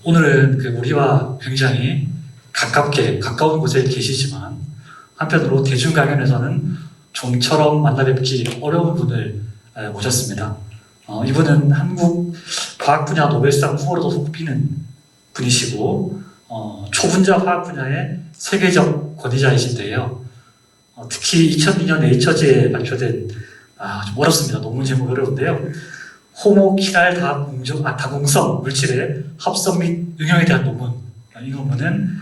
오늘은 우리와 굉장히 가까운 곳에 계시지만 한편으로 대중 강연에서는 좀처럼 만나 뵙기 어려운 분을 모셨습니다. 이분은 한국 과학 분야 노벨상 후보로도 꼽히는 분이시고 초분자 화학 분야의 세계적 권위자이신데요. 특히 2002년 네이처지에 발표된 좀 어렵습니다. 논문 제목이 어려운데요. 호모키랄 다공성 물질의 합성 및 응용에 대한 논문. 이 논문은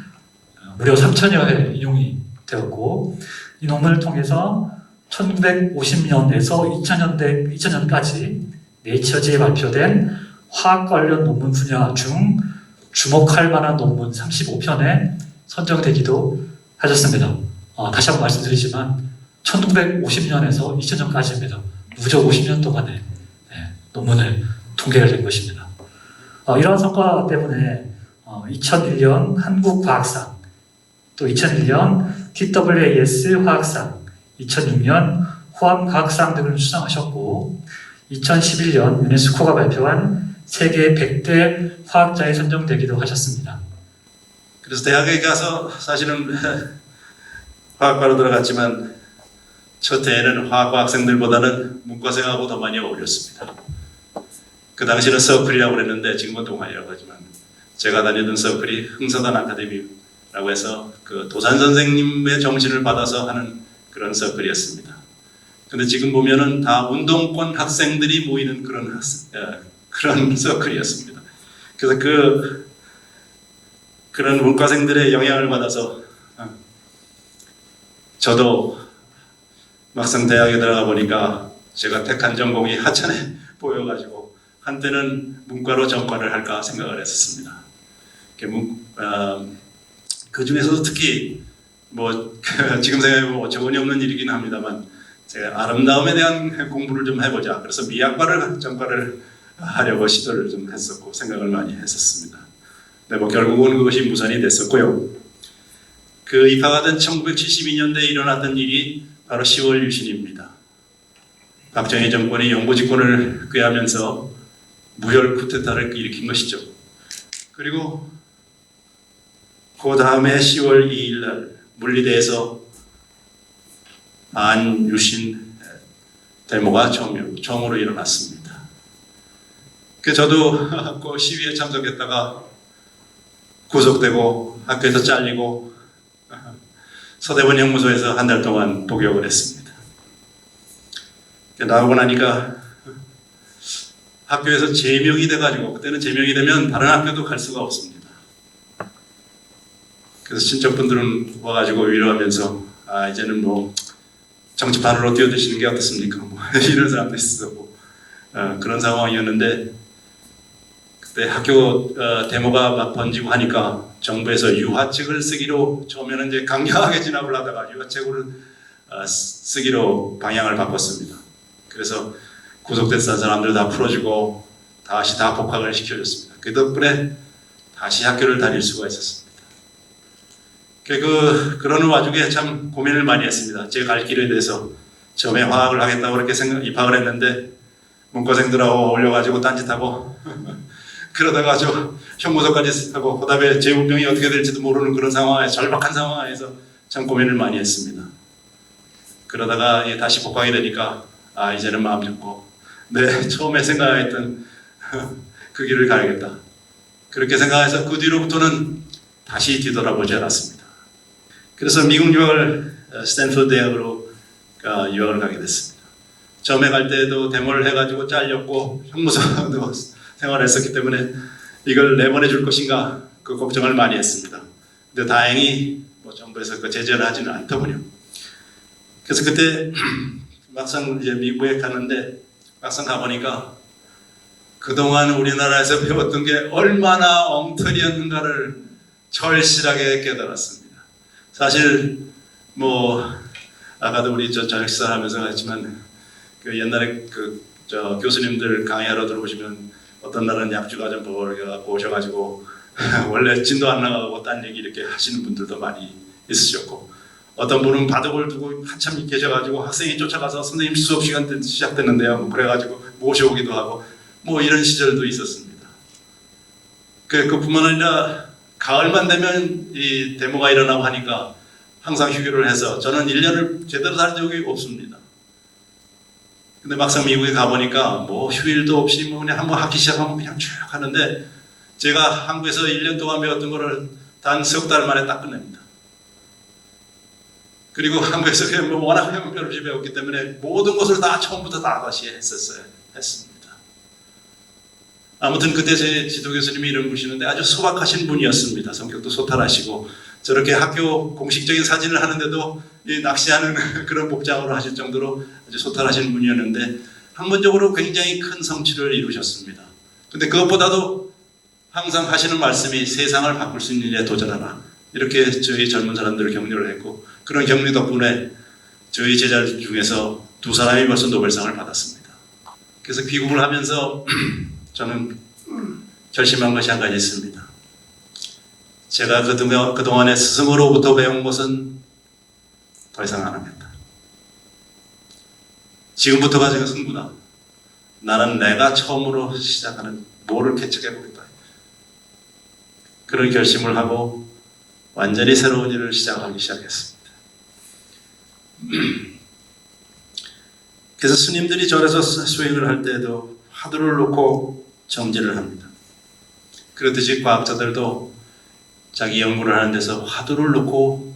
무려 3,000여 회 인용이 되었고, 이 논문을 통해서 1950년에서 2000년까지 네이처지에 발표된 화학 관련 논문 분야 중 주목할 만한 논문 35편에 선정되기도 하셨습니다. 다시 한번 말씀드리지만 1950년에서 2000년까지입니다. 무려 50년 동안의 논문을 통계를 낸 것입니다. 이러한 성과 때문에 2001년 한국과학상, 또 2001년 TWAS 화학상, 2006년 호암과학상 등을 수상하셨고 2011년 유네스코가 발표한 세계 100대 화학자에 선정되기도 하셨습니다. 그래서 대학에 가서 사실은 화학과로 들어갔지만 첫 해에는 화학과 학생들보다는 문과생하고 더 많이 어울렸습니다. 그 당시는 서클이라고 그랬는데 지금은 동아리라고 하지만 제가 다니던 서클이 흥사단 아카데미라고 해서 그 도산 선생님의 정신을 받아서 하는 그런 서클이었습니다. 근데 지금 보면은 다 운동권 학생들이 모이는 그런 서클이었습니다. 그래서 그런 문과생들의 영향을 받아서 저도 막상 대학에 들어가 보니까 제가 택한 전공이 하찮게 보여가지고 한때는 문과로 전과를 할까 생각을 했었습니다. 그 중에서도 특히 지금 생각해보면 어처구니 없는 일이긴 합니다만 제가 아름다움에 대한 공부를 좀 해보자. 그래서 미학과를 전과를 하려고 시도를 좀 했었고 생각을 많이 했었습니다. 근데 결국은 그것이 무산이 됐었고요. 그 입학가 된 1972년대에 일어났던 일이 바로 10월 유신입니다. 박정희 정권이 영부집권을 꾀하면서 무혈 쿠데타를 일으킨 것이죠. 그리고 그 다음에 10월 2일 날 물리대에서 반유신 데모가 처음으로 일어났습니다. 저도 그 시위에 참석했다가 구속되고 학교에서 잘리고 서대문 형무소에서 한 달 동안 복역을 했습니다. 나오고 나니까 학교에서 제명이 돼가지고 그때는 제명이 되면 다른 학교도 갈 수가 없습니다. 그래서 친척분들은 와가지고 위로하면서 이제는 정치판으로 뛰어드시는 게 어떻습니까? 이런 사람도 있었고 그런 상황이었는데 그때 학교 데모가 막 번지고 하니까 정부에서 유화책을 쓰기로 처음에는 이제 강력하게 진압을 하다가 유화책을 쓰기로 방향을 바꿨습니다. 그래서 구속된 사람들 다 풀어주고 다시 다 복학을 시켜줬습니다. 그 덕분에 다시 학교를 다닐 수가 있었습니다. 그러는 와중에 참 고민을 많이 했습니다. 제 갈 길에 대해서 처음에 화학을 하겠다고 그렇게 입학을 했는데 문과생들하고 어울려가지고 딴짓하고 그러다가 형무소까지 하고 그다음에 제 운명이 어떻게 될지도 모르는 그런 상황에 절박한 상황에서 참 고민을 많이 했습니다. 그러다가 다시 복학이 되니까 이제는 마음 잡고 처음에 생각했던 그 길을 가야겠다. 그렇게 생각해서 그 뒤로부터는 다시 뒤돌아보지 않았습니다. 그래서 미국 유학을 스탠포드 대학으로 유학을 가게 됐습니다. 처음에 갈 때도 데모를 해가지고 잘렸고 형무소도 생활했었기 때문에 이걸 내보내줄 것인가 그 걱정을 많이 했습니다. 근데 다행히 정부에서 그 제재를 하지는 않더군요. 그래서 그때 막상 이제 미국에 갔는데 막상 가보니까 그동안 우리나라에서 배웠던 게 얼마나 엉터리였는가를 절실하게 깨달았습니다. 사실 아까도 우리 저녁 식사를 하면서 했지만 옛날에 교수님들 강의하러 들어오시면 어떤 날은 약주가 좀 오셔가지고 원래 진도 안 나가고 딴 얘기 이렇게 하시는 분들도 많이 있으셨고 어떤 분은 바둑을 두고 한참 계셔가지고 학생이 쫓아가서 선생님 수업 시간 때 시작됐는데요. 그래가지고 모셔오기도 하고 이런 시절도 있었습니다. 그뿐만 아니라 가을만 되면 이 데모가 일어나고 하니까 항상 휴교를 해서 저는 1년을 제대로 산 적이 없습니다. 근데 막상 미국에 가보니까 뭐 휴일도 없이 뭐 그냥 한번 하기 시작하면 그냥 쭉 하는데 제가 한국에서 1년 동안 배웠던 거를 단 석 달 만에 딱 끝냅니다. 그리고 한국에서 그냥 뭐 워낙 형편없이 배웠기 때문에 모든 것을 다 처음부터 다 다시 했습니다. 아무튼 그때 제 지도 교수님이 이런 분이시는데 아주 소박하신 분이었습니다. 성격도 소탈하시고 저렇게 학교 공식적인 사진을 하는데도 이 낚시하는 그런 복장으로 하실 정도로 아주 소탈하신 분이었는데 학문적으로 굉장히 큰 성취를 이루셨습니다. 근데 그것보다도 항상 하시는 말씀이 세상을 바꿀 수 있는 일에 도전하라. 이렇게 저희 젊은 사람들을 격려를 했고 그런 격려 덕분에 저희 제자들 중에서 2사람이 벌써 노벨상을 받았습니다. 그래서 귀국을 하면서 저는 결심한 것이 한 가지 있습니다. 제가 그동안에 스승으로부터 배운 것은 더 이상 안 합니다. 지금부터가 제가 승부다. 나는 내가 처음으로 시작하는 뭐를 개척해보겠다. 그런 결심을 하고 완전히 새로운 일을 시작하기 시작했습니다. 그래서 스님들이 절에서 수행을 할 때도 화두를 놓고 정진을 합니다. 그렇듯이 과학자들도 자기 연구를 하는 데서 화두를 놓고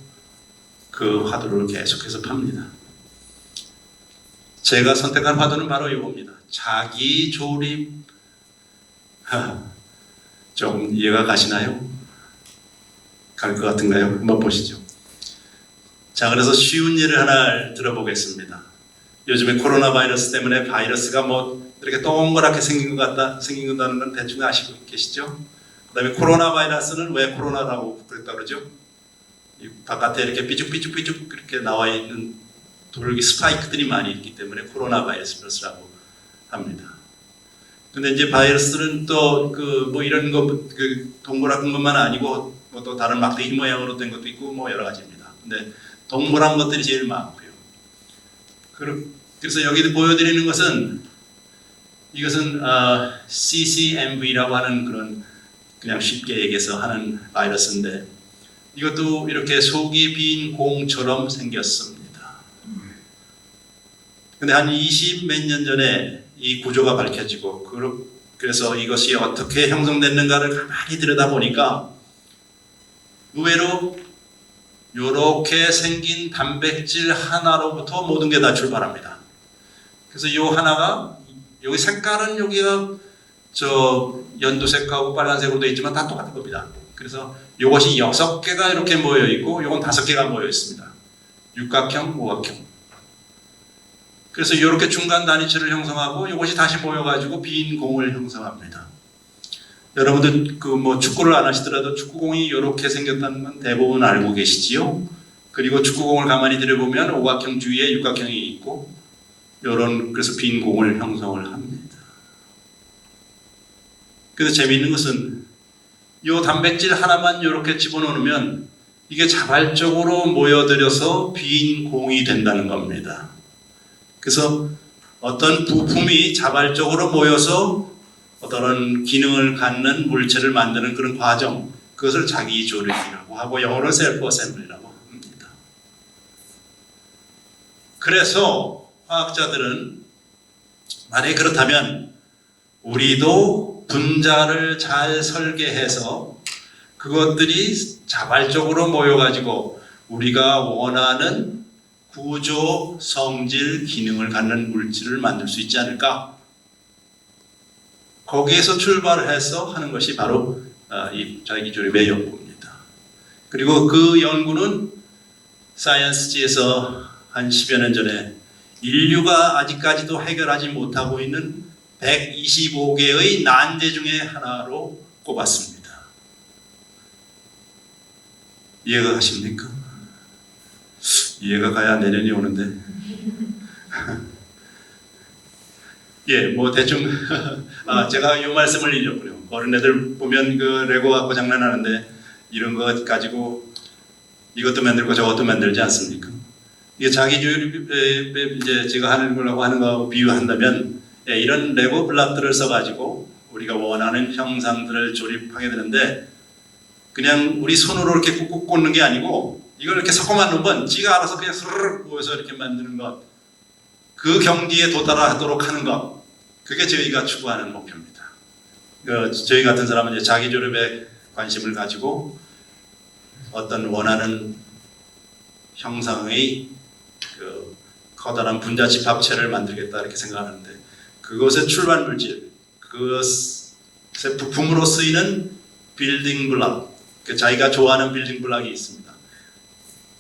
그 화두를 계속해서 팝니다. 제가 선택한 화두는 바로 이겁니다. 자기 조립. 조금 이해가 가시나요? 갈 것 같은가요? 한번 보시죠. 자, 그래서 쉬운 예를 하나 들어보겠습니다. 요즘에 코로나 바이러스 때문에 바이러스가 뭐 이렇게 동그랗게 생긴 건다는 건 대충 아시고 계시죠? 그 다음에 코로나 바이러스는 왜 코로나라고 그랬다 그러죠? 바깥에 이렇게 삐죽삐죽 그렇게 나와 있는 돌기 스파이크들이 많이 있기 때문에 코로나 바이러스라고 합니다. 근데 이제 바이러스는 또 뭐 이런 거 그 동그란 것만 아니고 뭐 또 다른 막대기 모양으로 된 것도 있고 뭐 여러 가지입니다. 근데 동그란 것들이 제일 많고요. 그래서 여기 보여드리는 것은 이것은 CCMV라고 하는 그런 그냥 쉽게 얘기해서 하는 바이러스인데 이것도 이렇게 속이 빈 공처럼 생겼습니다. 근데 한 20 몇 년 전에 이 구조가 밝혀지고 그래서 이것이 어떻게 형성됐는가를 가만히 들여다보니까 의외로 이렇게 생긴 단백질 하나로부터 모든 게 다 출발합니다. 그래서 이 하나가 여기 색깔은 여기가 저 연두색하고 빨간색으로 되어 있지만 다 똑같은 겁니다. 그래서 이것이 6개가 이렇게 모여 있고 이건 5개가 모여 있습니다. 육각형, 오각형. 그래서 이렇게 중간 단위체를 형성하고 이것이 다시 모여가지고 빈 공을 형성합니다. 여러분들 그 뭐 축구를 안 하시더라도 축구공이 이렇게 생겼다는 건 대부분 알고 계시지요? 그리고 축구공을 가만히 들여보면 오각형 주위에 육각형이 있고 그래서 빈 공을 형성을 합니다. 그래서 재미있는 것은 이 단백질 하나만 이렇게 집어넣으면 이게 자발적으로 모여들여서 빈 공이 된다는 겁니다. 그래서 어떤 부품이 자발적으로 모여서 어떤 기능을 갖는 물체를 만드는 그런 과정, 그것을 자기 조립이라고 하고 영어로 셀프 어셈블리라고 합니다. 그래서 과학자들은 만약에 그렇다면 우리도 분자를 잘 설계해서 그것들이 자발적으로 모여가지고 우리가 원하는 구조, 성질, 기능을 갖는 물질을 만들 수 있지 않을까? 거기에서 출발해서 하는 것이 바로 이 자기조립의 연구입니다. 그리고 그 연구는 사이언스지에서 한 10여 년 전에 인류가 아직까지도 해결하지 못하고 있는 125개의 난제 중에 하나로 꼽았습니다. 이해가 가십니까? 이해가 가야 내년이 오는데. 예, 뭐 대충 제가 이 말씀을 읽었고요. 어린애들 보면 그 레고 갖고 장난하는데 이런 거 가지고 이것도 만들고 저것도 만들지 않습니까? 이게 자기 조립에 이제 제가 하는 거라고 하는 거하고 비유한다면 예, 이런 레고 블록들을 써가지고 우리가 원하는 형상들을 조립하게 되는데 그냥 우리 손으로 이렇게 꾹꾹 꽂는 게 아니고 이걸 이렇게 섞어만 놓으면 지가 알아서 그냥 스르륵 모여서 이렇게 만드는 것, 그 경지에 도달하도록 하는 것, 그게 저희가 추구하는 목표입니다. 저희 같은 사람은 이제 자기 조립에 관심을 가지고 어떤 원하는 형상의 그 커다란 분자집합체를 만들겠다 이렇게 생각하는데, 그것의 출발 물질, 그것의 부품으로 쓰이는 빌딩 블록, 자기가 좋아하는 빌딩 블록이 있습니다.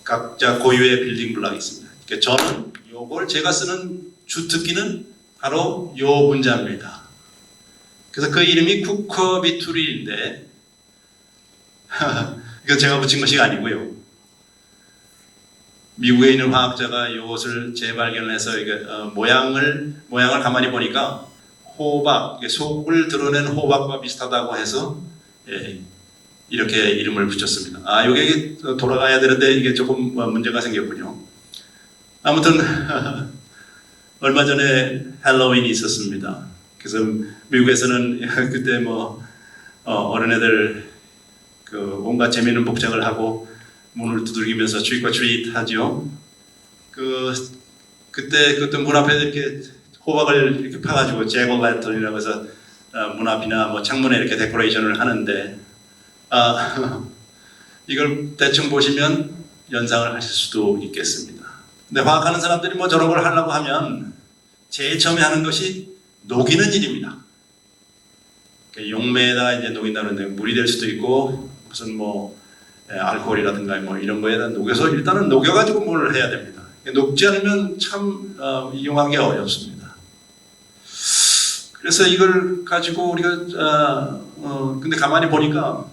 각자 고유의 빌딩 블록이 있습니다. 저는 요걸 제가 쓰는 주특기는 바로 요 분자입니다. 그래서 그 이름이 쿠커비투릴인데 이거 제가 붙인 것이 아니고요. 미국에 있는 화학자가 이것을 재발견해서 모양을 가만히 보니까 호박, 속을 드러낸 호박과 비슷하다고 해서 이렇게 이름을 붙였습니다. 이게 돌아가야 되는데 이게 조금 문제가 생겼군요. 아무튼 얼마 전에 할로윈이 있었습니다. 그래서 미국에서는 그때 어린애들 온갖 재미있는 복장을 하고 문을 두들기면서 트릭 오 트리트 하죠. 그때 문 앞에 이렇게 호박을 이렇게 파가지고 잭 오 랜턴이라고 해서 문 앞이나 창문에 이렇게 데코레이션을 하는데, 이걸 대충 보시면 연상을 하실 수도 있겠습니다. 근데 화학하는 사람들이 저런 걸 하려고 하면 제일 처음에 하는 것이 녹이는 일입니다. 용매에다 이제 녹인다는데 물이 될 수도 있고 무슨 알코올이라든가 이런 거에다 녹여서 일단은 녹여가지고 뭘 해야 됩니다. 녹지 않으면 참 이용하기 어렵습니다. 그래서 이걸 가지고 우리가 근데 가만히 보니까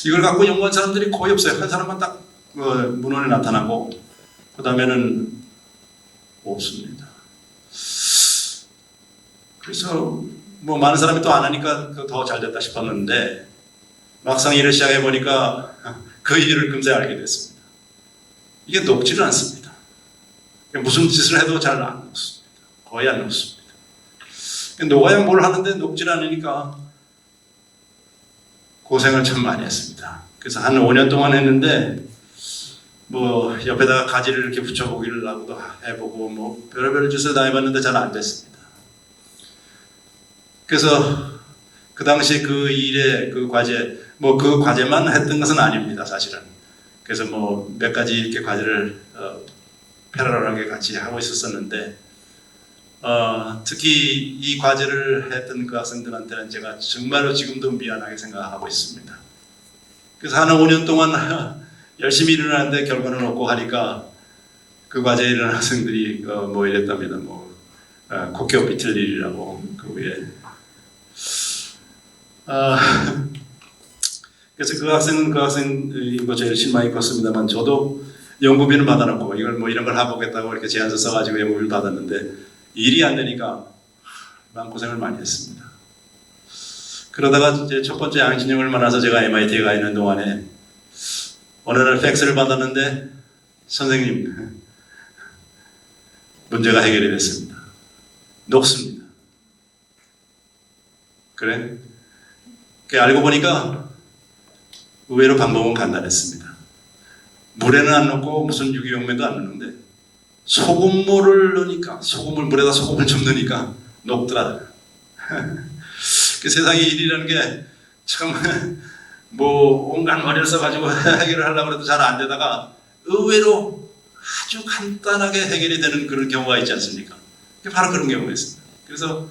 이걸 갖고 연구한 사람들이 거의 없어요. 한 사람만 딱 문헌에 나타나고 그 다음에는 없습니다. 그래서 많은 사람이 또 안 하니까 더 잘 됐다 싶었는데 막상 일을 시작해 보니까 그 일을 금세 알게 됐습니다. 이게 녹지를 않습니다. 무슨 짓을 해도 잘 안 녹습니다. 거의 안 녹습니다. 녹아야 뭘 하는데 녹지를 않으니까 고생을 참 많이 했습니다. 그래서 한 5년 동안 했는데 옆에다가 가지를 이렇게 붙여보기를 하고도 해보고 별의별 짓을 다 해봤는데 잘 안 됐습니다. 그래서 그 당시 그 일에 그 과제 그 과제만 했던 것은 아닙니다, 사실은. 그래서 몇 가지 이렇게 과제를 패러럴하게 같이 하고 있었었는데, 특히 이 과제를 했던 그 학생들한테는 제가 정말로 지금도 미안하게 생각하고 있습니다. 그래서 한 5년 동안 열심히 일을 하는데 결과는 없고 하니까 그 과제에 이런 학생들이 이랬답니다. 국교 비틀 일이라고 그 위에. 그래서 그 학생은 제일 실망이 컸습니다만, 저도 연구비는 받아놓고 이걸 이런 걸 해보겠다고 이렇게 제안서 써가지고 연구비를 받았는데 일이 안 되니까 마음고생을 많이 했습니다. 그러다가 이제 첫 번째 양진영을 만나서 제가 MIT에 가 있는 동안에 어느 날 팩스를 받았는데, 선생님, 문제가 해결이 됐습니다. 녹습니다. 그래? 알고 보니까 의외로 방법은 간단했습니다. 물에는 안 넣고 무슨 유기용매도 안 넣는데 소금물을 넣으니까, 물에다 소금을 좀 넣으니까 녹더라. 그 세상의 일이라는 게 참 온갖 머리를 써가지고 해결을 하려고 해도 잘 안 되다가 의외로 아주 간단하게 해결이 되는 그런 경우가 있지 않습니까? 바로 그런 경우가 있습니다. 그래서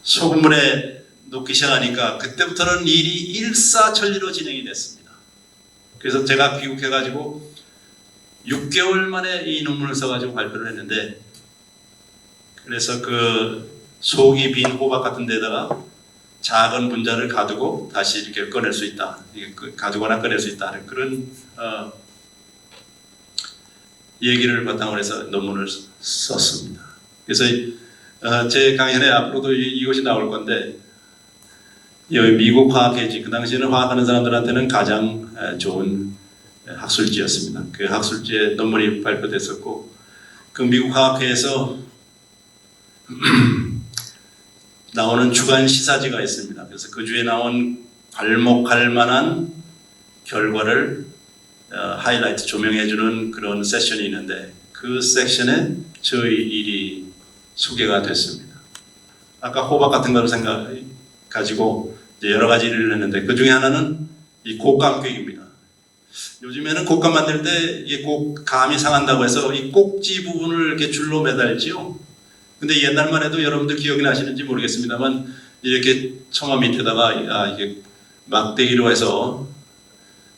소금물에 녹기 시작하니까 그때부터는 일이 일사천리로 진행이 됐습니다. 그래서 제가 귀국해가지고 6개월 만에 이 논문을 써가지고 발표를 했는데, 그래서 속이 빈 호박 같은 데다가 작은 분자를 가두고 다시 이렇게 꺼낼 수 있다. 가두거나 꺼낼 수 있다는 그런 얘기를 바탕으로 해서 논문을 썼습니다. 그래서 제 강연에 앞으로도 이것이 나올 건데, 여기 미국 화학회지, 그 당시에는 화학하는 사람들한테는 가장 좋은 학술지였습니다. 그 학술지에 논문이 발표됐었고, 그 미국 화학회에서 나오는 주간 시사지가 있습니다. 그래서 그 주에 나온 괄목할 만한 결과를 하이라이트 조명해주는 그런 세션이 있는데 그 섹션에 저희 일이 소개가 됐습니다. 아까 호박 같은 걸 가지고 이제 여러 가지 일을 했는데 그 중에 하나는 이 곡감괴입니다. 요즘에는 곡감 만들 때 이게 꼭 감이 상한다고 해서 이 꼭지 부분을 이렇게 줄로 매달지요. 근데 옛날만 해도 여러분들 기억이 나시는지 모르겠습니다만 이렇게 처마 밑에다가 이게 막대기로 해서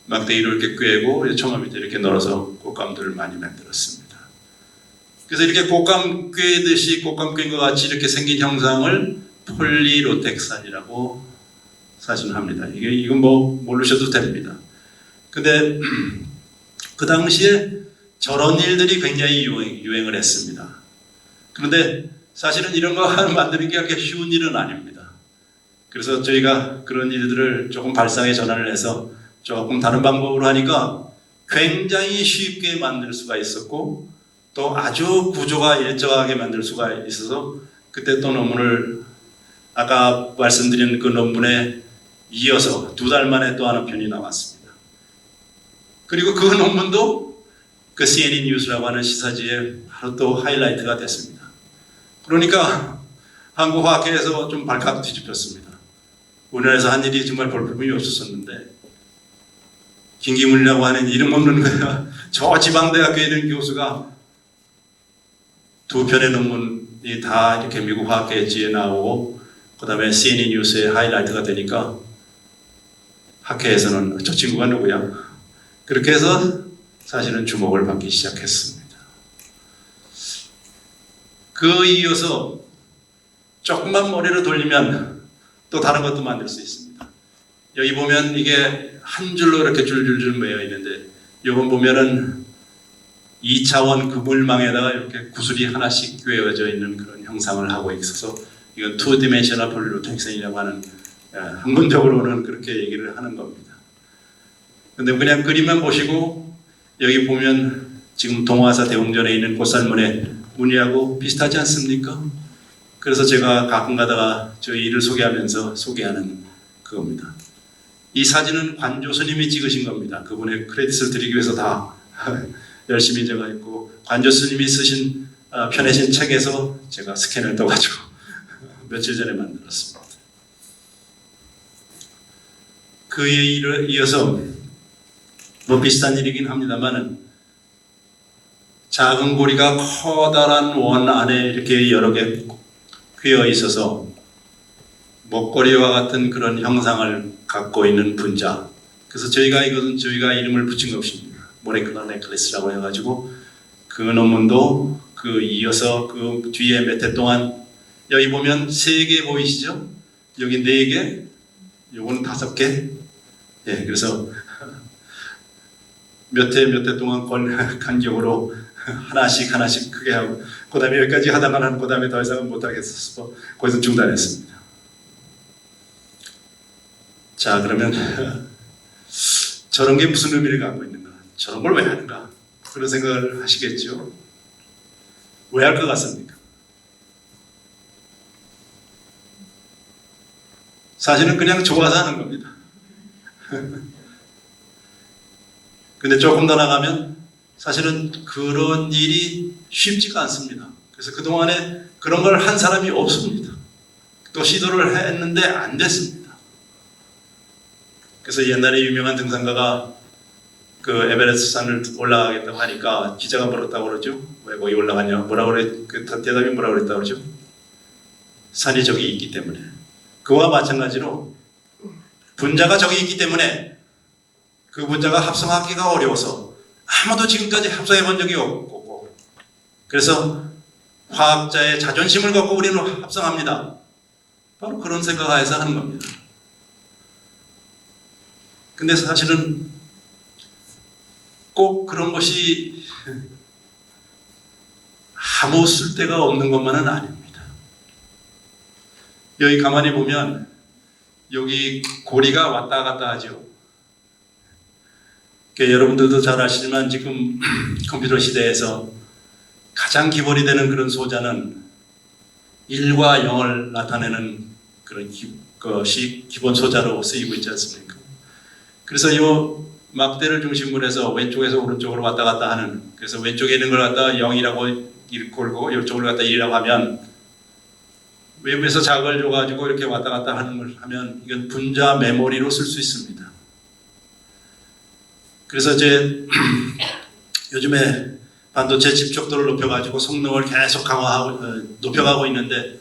막대기를 이렇게 꿰고 처마 밑에 이렇게 널어서 꽃감들을 많이 만들었습니다. 그래서 이렇게 꽃감 꿰듯이 꽃감 꿰인 것 같이 이렇게 생긴 형상을 폴리로텍산이라고 사실은 합니다. 이건 뭐 모르셔도 됩니다. 근데 그 당시에 저런 일들이 굉장히 유행을 했습니다. 그런데 사실은 이런 거 만드는 게 그렇게 쉬운 일은 아닙니다. 그래서 저희가 그런 일들을 조금 발상의 전환을 해서 조금 다른 방법으로 하니까 굉장히 쉽게 만들 수가 있었고 또 아주 구조가 일정하게 만들 수가 있어서 그때 또 논문을 아까 말씀드린 그 논문에 이어서 2달 만에 또 하나 편이 나왔습니다. 그리고 그 논문도 그 CNN 뉴스라고 하는 시사지에 바로 또 하이라이트가 됐습니다. 그러니까 한국화학회에서 좀 발칵 뒤집혔습니다. 우리나라에서 한 일이 정말 볼품이 없었었는데 김기문이라고 하는 이름 없는 거야. 저 지방대학교에 있는 교수가 2편의 논문이 다 이렇게 미국 화학회지에 나오고 그 다음에 CNN 뉴스에 하이라이트가 되니까 학회에서는 저 친구가 누구야? 그렇게 해서 사실은 주목을 받기 시작했습니다. 그 이어서 조금만 머리를 돌리면 또 다른 것도 만들 수 있습니다. 여기 보면 이게 한 줄로 이렇게 줄줄줄 매여 있는데 이건 보면은 2차원 그물망에다가 이렇게 구슬이 하나씩 꿰어져 있는 그런 형상을 하고 있어서 이건 2dimensional polyroteksan이라고 하는 학문적으로는 그렇게 얘기를 하는 겁니다. 근데 그냥 그림만 보시고 여기 보면 지금 동화사 대웅전에 있는 꽃살문의 무늬하고 비슷하지 않습니까? 그래서 제가 가끔 가다가 저희 일을 소개하면서 소개하는 그겁니다. 이 사진은 관조 스님이 찍으신 겁니다. 그분의 크레딧을 드리기 위해서 다 열심히 제가 했고 관조 스님이 쓰신 펴내신 책에서 제가 스캔을 떠가지고 며칠 전에 만들었습니다. 그에 이어서 뭐 비슷한 일이긴 합니다만은 작은 고리가 커다란 원 안에 이렇게 여러 개 꿰어 있어서 목걸이와 같은 그런 형상을 갖고 있는 분자. 그래서 저희가 이름을 붙인 것입니다. 모레큘러 네클리스라고 해가지고 그 논문도 그 이어서 그 뒤에 몇 해 동안 여기 보면 3개 보이시죠? 여기 4개, 요거는 5개. 예, 그래서 몇 해 동안 간격으로 하나씩 크게 하고 그 다음에 여기까지 하다가는 그 다음에 더 이상은 못하겠어서 거기서 중단했습니다. 자, 그러면 저런 게 무슨 의미를 갖고 있는가? 저런 걸 왜 하는가? 그런 생각을 하시겠죠? 왜 할 것 같습니까? 사실은 그냥 좋아서 하는 겁니다. 근데 조금 더 나가면 사실은 그런 일이 쉽지가 않습니다. 그래서 그동안에 그런 걸 한 사람이 없습니다. 또 시도를 했는데 안 됐습니다. 그래서 옛날에 유명한 등산가가 그 에베레스트 산을 올라가겠다고 하니까 기자가 물었다고 그러죠. 왜 거기 올라가냐? 그 대답이 뭐라 그랬다고 그러죠? 산이 저기 있기 때문에. 그와 마찬가지로 분자가 저기 있기 때문에 그 분자가 합성하기가 어려워서 아무도 지금까지 합성해 본 적이 없고 그래서 화학자의 자존심을 갖고 우리는 합성합니다. 바로 그런 생각하에서 하는 겁니다. 근데 사실은 꼭 그런 것이 아무 쓸데가 없는 것만은 아닙니다. 여기 가만히 보면 여기 고리가 왔다 갔다 하죠. 여러분들도 잘 아시지만 지금 컴퓨터 시대에서 가장 기본이 되는 그런 소자는 1과 0을 나타내는 그런 기본 소자로 쓰이고 있지 않습니까? 그래서 이 막대를 중심으로 해서 왼쪽에서 오른쪽으로 왔다 갔다 하는, 그래서 왼쪽에 있는 걸 갖다가 0이라고 걸고 이쪽으로 갖다 1이라고 하면, 외부에서 자극을 줘가지고 이렇게 왔다 갔다 하는 걸 하면 이건 분자 메모리로 쓸 수 있습니다. 그래서 이제 요즘에 반도체 집적도를 높여가지고 성능을 계속 높여가고 있는데,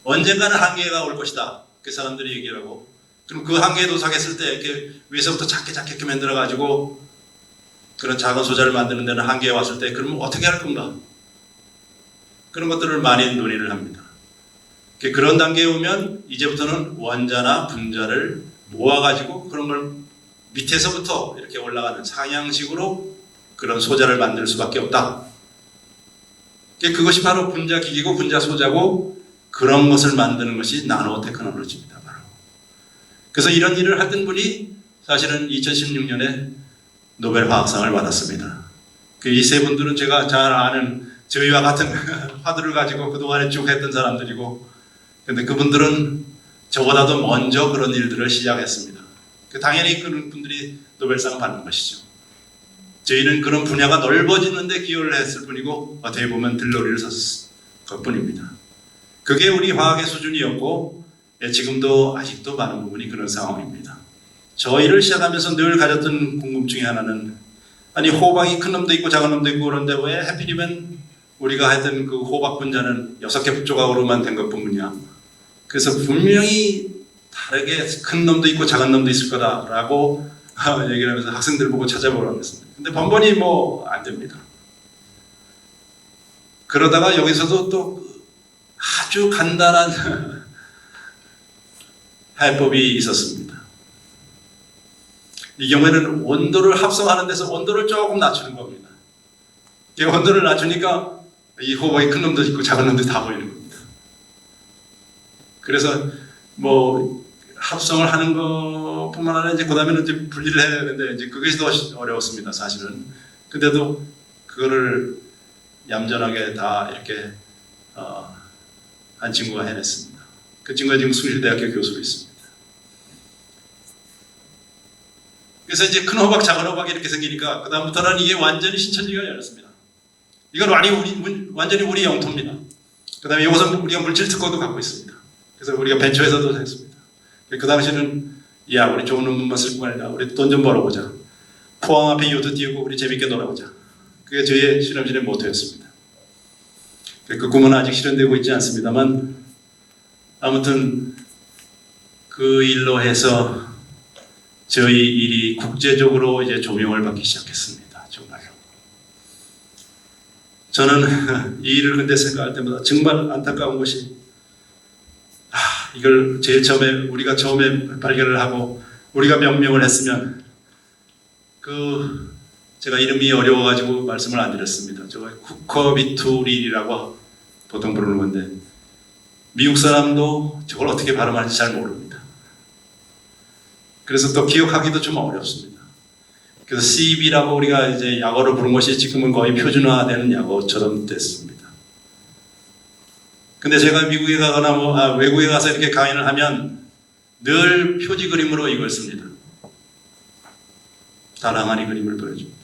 언젠가는 한계가 올 것이다, 그 사람들이 얘기를 하고, 그럼 그 한계에 도착했을 때 이렇게 위에서부터 작게 만들어가지고 그런 작은 소자를 만드는 데는 한계에 왔을 때 그러면 어떻게 할 건가, 그런 것들을 많이 논의를 합니다. 그런 단계에 오면 이제부터는 원자나 분자를 모아가지고 그런 걸 밑에서부터 이렇게 올라가는 상향식으로 그런 소자를 만들 수밖에 없다. 그것이 바로 분자 기기고 분자 소자고, 그런 것을 만드는 것이 나노 테크놀로지입니다. 바로. 그래서 이런 일을 하던 분이 사실은 2016년에 노벨 화학상을 받았습니다. 이 세 분들은 제가 잘 아는, 저희와 같은 화두를 가지고 그동안에 쭉 했던 사람들이고, 근데 그분들은 저보다도 먼저 그런 일들을 시작했습니다. 당연히 그런 분들이 노벨상을 받는 것이죠. 저희는 그런 분야가 넓어지는데 기여를 했을 뿐이고, 어떻게 보면 들러리를 섰을 것뿐입니다. 그게 우리 화학의 수준이었고, 지금도 아직도 많은 부분이 그런 상황입니다. 저희를 시작하면서 늘 가졌던 궁금증이 하나는, 아니 호박이 큰 놈도 있고 작은 놈도 있고 그런데 왜 하필이면 우리가 했던 그 호박 분자는 6개 조각으로만 된 것뿐이냐. 그래서 분명히 다르게 큰 놈도 있고 작은 놈도 있을 거다라고 얘기를 하면서 학생들 보고 찾아보라고 했습니다. 근데 번번이 안 됩니다. 그러다가 여기서도 또 아주 간단한 해법이 있었습니다. 이 경우에는 온도를 합성하는 데서 온도를 조금 낮추는 겁니다. 온도를 낮추니까 이 호박이 큰 놈도 있고 작은 놈도 다 보이는 겁니다. 그래서 합성을 하는 것뿐만 아니라 이제 그다음에는 이제 분리를 해야 되는데, 이제 그것이 더 어려웠습니다, 사실은. 근데도 그거를 얌전하게 다 이렇게 한 친구가 해냈습니다. 그 친구가 지금 숭실대학교 교수로 있습니다. 그래서 이제 큰 호박, 작은 호박이 이렇게 생기니까 그다음부터는 이게 완전히 신천지가 열렸습니다. 이건 완전히 우리 영토입니다. 그다음에 이것은 우리가 물질 특허도 갖고 있습니다. 그래서 우리가 벤처에서도 했습니다. 그 당시에는 야, 우리 좋은 놈만 쓸 거 아니라 우리 돈 좀 벌어보자. 포항 앞에 요트 띄우고 우리 재밌게 놀아보자. 그게 저희의 실험실의 모토였습니다. 그 꿈은 아직 실현되고 있지 않습니다만, 아무튼 그 일로 해서 저희 일이 국제적으로 이제 조명을 받기 시작했습니다. 정말로. 저는 이 일을 근데 생각할 때마다 정말 안타까운 것이, 이걸 제일 처음에 우리가 처음에 발견을 하고 우리가 명명을 했으면, 제가 이름이 어려워가지고 말씀을 안 드렸습니다. 저거 쿠커비투릴이라고 보통 부르는 건데, 미국 사람도 저걸 어떻게 발음하는지 잘 모릅니다. 그래서 또 기억하기도 좀 어렵습니다. 그래서 CB라고 우리가 이제 약어로 부른 것이 지금은 거의 표준화되는 약어처럼 됐습니다. 근데 제가 미국에 가거나 외국에 가서 이렇게 강의를 하면 늘 표지 그림으로 이걸 씁니다. 달 항아리 그림을 보여줍니다.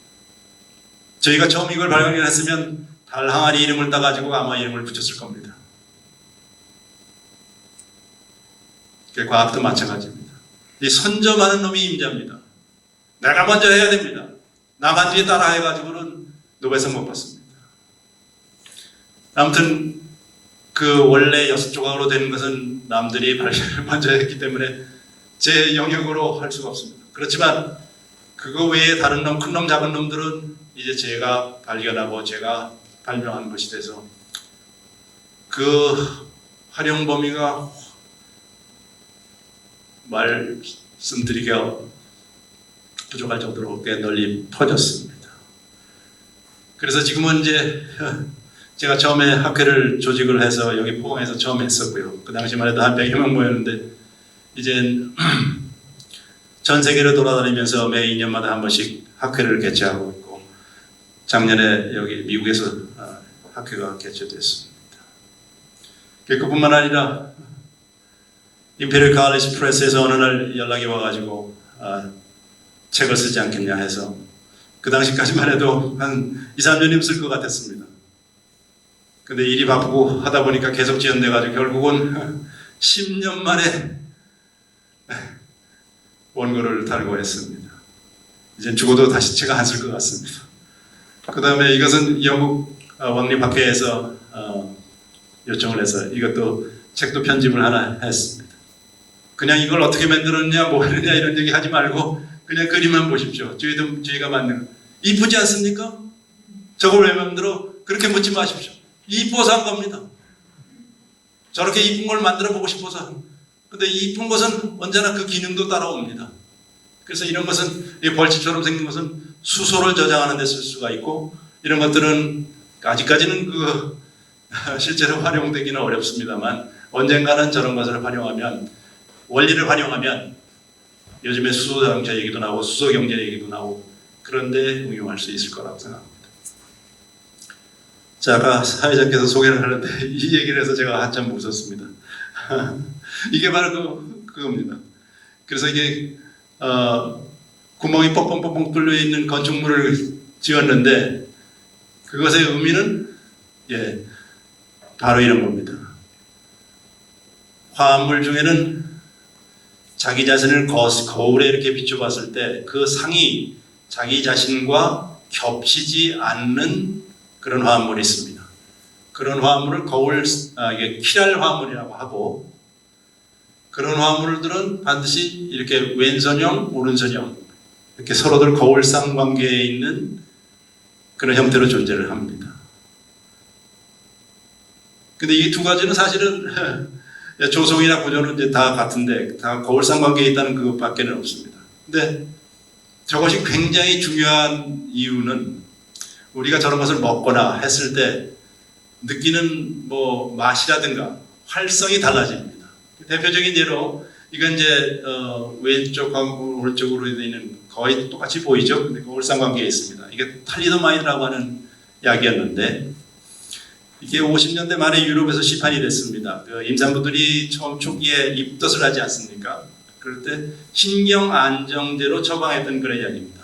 저희가 처음 이걸 발견했으면 달 항아리 이름을 따가지고 아마 이름을 붙였을 겁니다. 과학도 마찬가지입니다. 이 선점하는 놈이 임자입니다. 내가 먼저 해야 됩니다. 나만 뒤에 따라 해가지고는 노벨상 못 받습니다. 아무튼 원래 6조각으로 되는 것은 남들이 발견을 먼저 했기 때문에 제 영역으로 할 수가 없습니다. 그렇지만 그거 외에 다른 놈, 큰 놈, 작은 놈들은 이제 제가 발견하고 제가 발명한 것이 돼서 그 활용 범위가 말씀드리기가 부족할 정도로 꽤 널리 퍼졌습니다. 그래서 지금은 이제 제가 처음에 학회를 조직을 해서 여기 포항에서 처음 했었고요. 그 당시만 해도 한 100여 명 모였는데, 이젠 전 세계를 돌아다니면서 매 2년마다 한 번씩 학회를 개최하고 있고, 작년에 여기 미국에서 학회가 개최됐습니다. 그뿐만 아니라 임페리얼 칼리지 프레스에서 어느 날 연락이 와가지고 책을 쓰지 않겠냐 해서 그 당시까지만 해도 한 2, 3년이면 쓸 것 같았습니다. 근데 일이 바쁘고 하다 보니까 계속 지연돼가지고 결국은 10년 만에 원고를 달고 했습니다. 이제 죽어도 다시 책 안 쓸 것 같습니다. 그 다음에 이것은 영국 왕립학회에서 요청을 해서 이것도 책도 편집을 하나 했습니다. 그냥 이걸 어떻게 만들었냐 뭐 하느냐 이런 얘기 하지 말고 그냥 그림만 보십시오. 저희가 만든 거 이쁘지 않습니까? 저걸 왜 만들어? 그렇게 묻지 마십시오. 이뻐서 한 겁니다. 저렇게 이쁜 걸 만들어 보고 싶어서. 근데 이쁜 것은 언제나 그 기능도 따라옵니다. 그래서 이런 것은 벌집처럼 생긴 것은 수소를 저장하는 데 쓸 수가 있고 이런 것들은 아직까지는 실제로 활용되기는 어렵습니다만 언젠가는 저런 것을 활용하면 원리를 활용하면 요즘에 수소 자동차 얘기도 나오고 수소 경제 얘기도 나오고 그런데 응용할 수 있을 거라고 생각합니다. 자, 아까 사회자께서 소개를 하는데 이 얘기를 해서 제가 한참 웃었습니다. 이게 바로 그겁니다. 그래서 이게 구멍이 뻥뻥뻥뻥 뚫려 있는 건축물을 지었는데 그것의 의미는 바로 이런 겁니다. 화합물 중에는 자기 자신을 거울에 이렇게 비춰봤을 때 그 상이 자기 자신과 겹치지 않는 그런 화합물이 있습니다. 그런 화합물을 이게 키랄 화합물이라고 하고 그런 화합물들은 반드시 이렇게 왼선형, 오른선형 이렇게 서로들 거울상 관계에 있는 그런 형태로 존재를 합니다. 근데 이 두 가지는 사실은 조성이나 구조는 이제 다 같은데 다 거울상 관계에 있다는 그것밖에는 없습니다. 근데 저것이 굉장히 중요한 이유는 우리가 저런 것을 먹거나 했을 때 느끼는 맛이라든가 활성이 달라집니다. 대표적인 예로 이건 이제 왼쪽하고 오른쪽으로 되어 있는 거의 똑같이 보이죠. 근데 거울상 관계에 있습니다. 이게 탈리도마이드라고 하는 약이었는데 이게 50년대 말에 유럽에서 시판이 됐습니다. 임산부들이 처음 초기에 입덧을 하지 않습니까? 그럴 때 신경 안정제로 처방했던 그런 약입니다.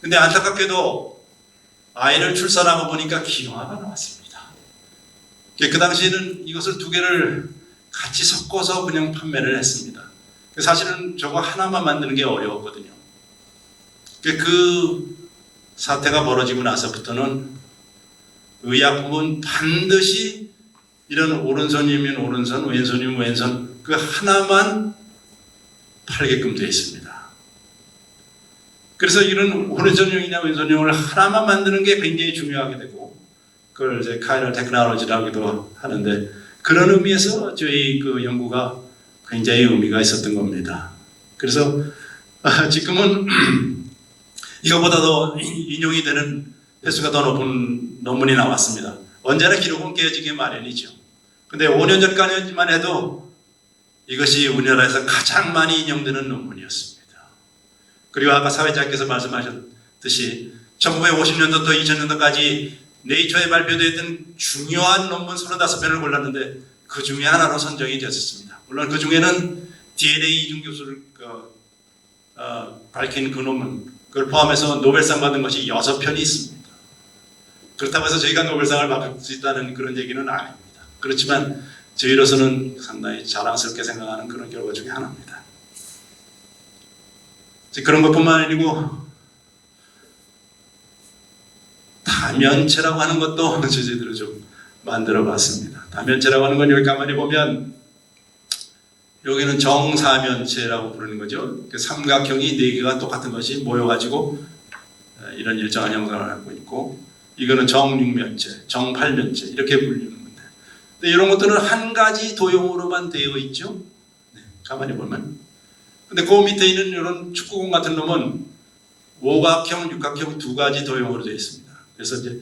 근데 안타깝게도 아이를 출산하고 보니까 기형아가 나왔습니다. 그 당시에는 이것을 두 개를 같이 섞어서 그냥 판매를 했습니다. 사실은 저거 하나만 만드는 게 어려웠거든요. 그 사태가 벌어지고 나서부터는 의약품은 반드시 이런 오른손이면 오른손, 왼손이면 왼손 그 하나만 팔게끔 되어 있습니다. 그래서 이런 오른손형이냐 왼손형을 하나만 만드는 게 굉장히 중요하게 되고 그걸 이제 카이럴 테크놀로지라고도 하는데 그런 의미에서 저희 그 연구가 굉장히 의미가 있었던 겁니다. 그래서 지금은 이거보다 더 인용이 되는 횟수가 더 높은 논문이 나왔습니다. 언제나 기록은 깨지기 마련이죠. 근데 5년 전까지만 해도 이것이 우리나라에서 가장 많이 인용되는 논문이었습니다. 그리고 아까 사회자께서 말씀하셨듯이 1950년도부터 2000년도까지 네이처에 발표됐던 중요한 논문 35편을 골랐는데 그 중에 하나로 선정이 되었습니다. 물론 그 중에는 DNA 이중 교수를 밝힌 그 논문 그걸 포함해서 노벨상 받은 것이 6편이 있습니다. 그렇다고 해서 저희가 노벨상을 받을 수 있다는 그런 얘기는 아닙니다. 그렇지만 저희로서는 상당히 자랑스럽게 생각하는 그런 결과 중에 하나입니다. 그런 것뿐만 아니고 다면체라고 하는 것도 저희들은 좀 만들어 봤습니다. 다면체라고 하는 건 여기 가만히 보면 여기는 정사면체라고 부르는 거죠. 삼각형이 4개가 똑같은 것이 모여가지고 이런 일정한 형상을 갖고 있고 이거는 정육면체, 정팔면체 이렇게 불리는 건데 근데 이런 것들은 한 가지 도형으로만 되어 있죠. 가만히 보면 근데 그 밑에 있는 이런 축구공 같은 놈은 오각형, 육각형 두 가지 도형으로 되어 있습니다. 그래서 이제